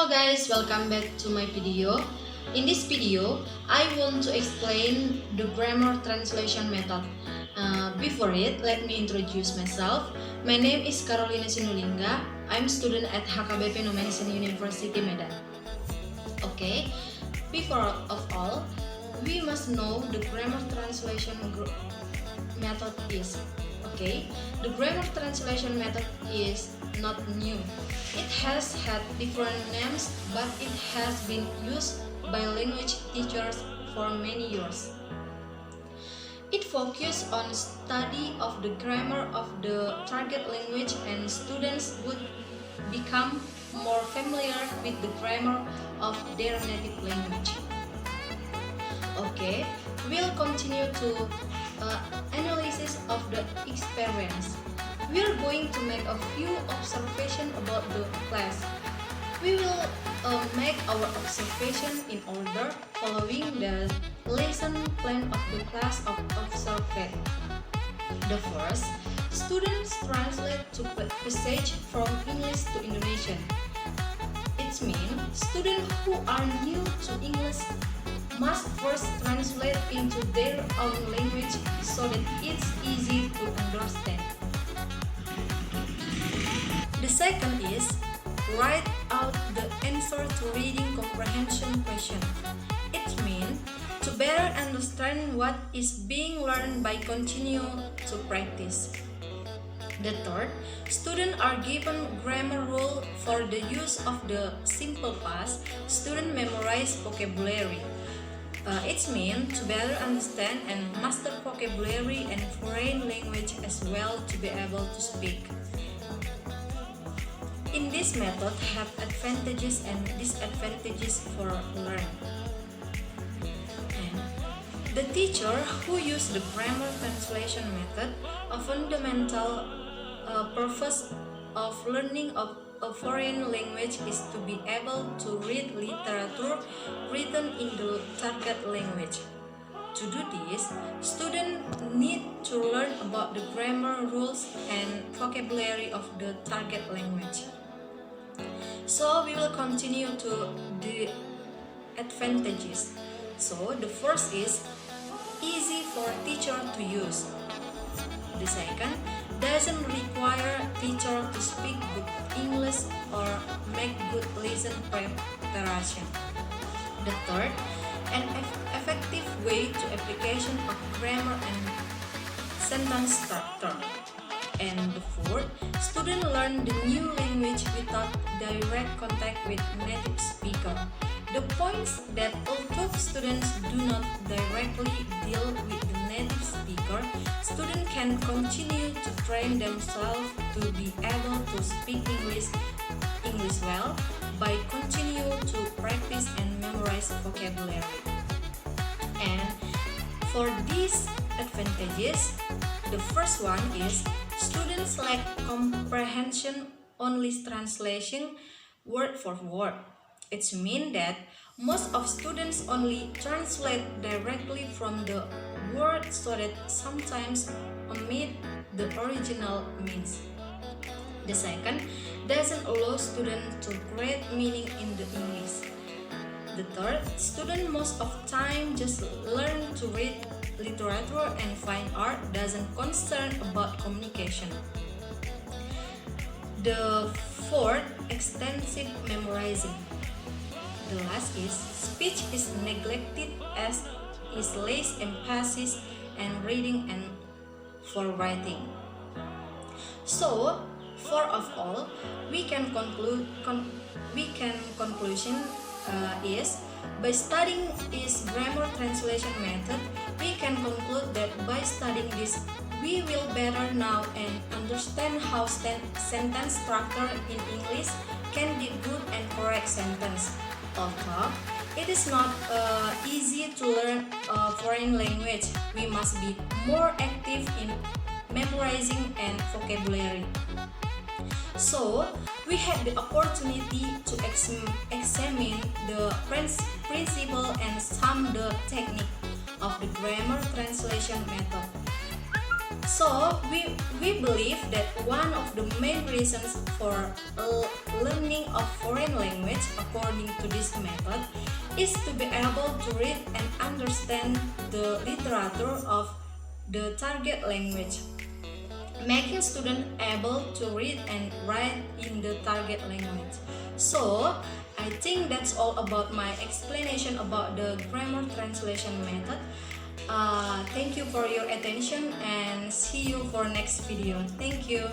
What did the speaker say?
Hello guys, welcome back to my video. In this video, I want to explain the grammar translation method. Before it, let me introduce myself. My name is Carolina Sinulinga. I'm a student at HKBP Nomensen University Medan. Okay, before of all, we must know the grammar translation method is. Okay, the grammar translation method is not new. It has had different names, but it has been used by language teachers for many years. It focuses on study of the grammar of the target language, and students would become more familiar with the grammar of their native language. Okay, we'll continue to analysis of the experience. We are going to make a few observations about the class. We will make our observation in order following the lesson plan of the class of observed. The first, students translate to passage from English to Indonesian. It means students who are new to English must first translate into their own language so that it's easy to understand. The second is write out the answer to reading comprehension question. It means to better understand what is being learned by continue to practice. The third, students are given grammar rule for the use of the simple past. Students memorize vocabulary. It means to better understand and master vocabulary and foreign language as well to be able to speak. In this method have advantages and disadvantages for learning. And the teacher who use the grammar translation method, a fundamental purpose of learning of a foreign language is to be able to read literature written in the target language. To do this, students need to learn about the grammar rules and vocabulary of the target language. So we will continue to the advantages. So the first is easy for teacher to use. The second, doesn't require teacher to speak good English or make good lesson preparation. The third, an effective way to application of grammar and sentence structure. And the fourth, students learn the new language without direct contact with native speaker. The points that Untuk students do not directly deal with the native speaker, students can continue to train themselves to be able to speak English well by continue to practice and memorize vocabulary. And for these advantages, the first one is students lack comprehension only translation word for word. It means that most of students only translate directly from the word so that sometimes omit the original means. The second, doesn't allow students to create meaning in the English. The third, students most of time just learn to read literature and fine art, doesn't concern about communication. The fourth, extensive memorizing. The last is speech is neglected as is less emphasis and reading and for writing. So, for of all, we can conclusion is by studying this grammar translation method, we can conclude that by studying this, we will better know and understand how sentence structure in English can be good and correct sentence. Although it is not easy to learn a foreign language, we must be more active in memorizing and vocabulary. So, we had the opportunity to examine the principle and some the technique of the grammar translation method. So we believe that one of the main reasons for learning a foreign language according to this method is to be able to read and understand the literature of the target language, making students able to read and write in the target language. So I think that's all about my explanation about the grammar translation method. Thank you for your attention and see you for next video. Thank you.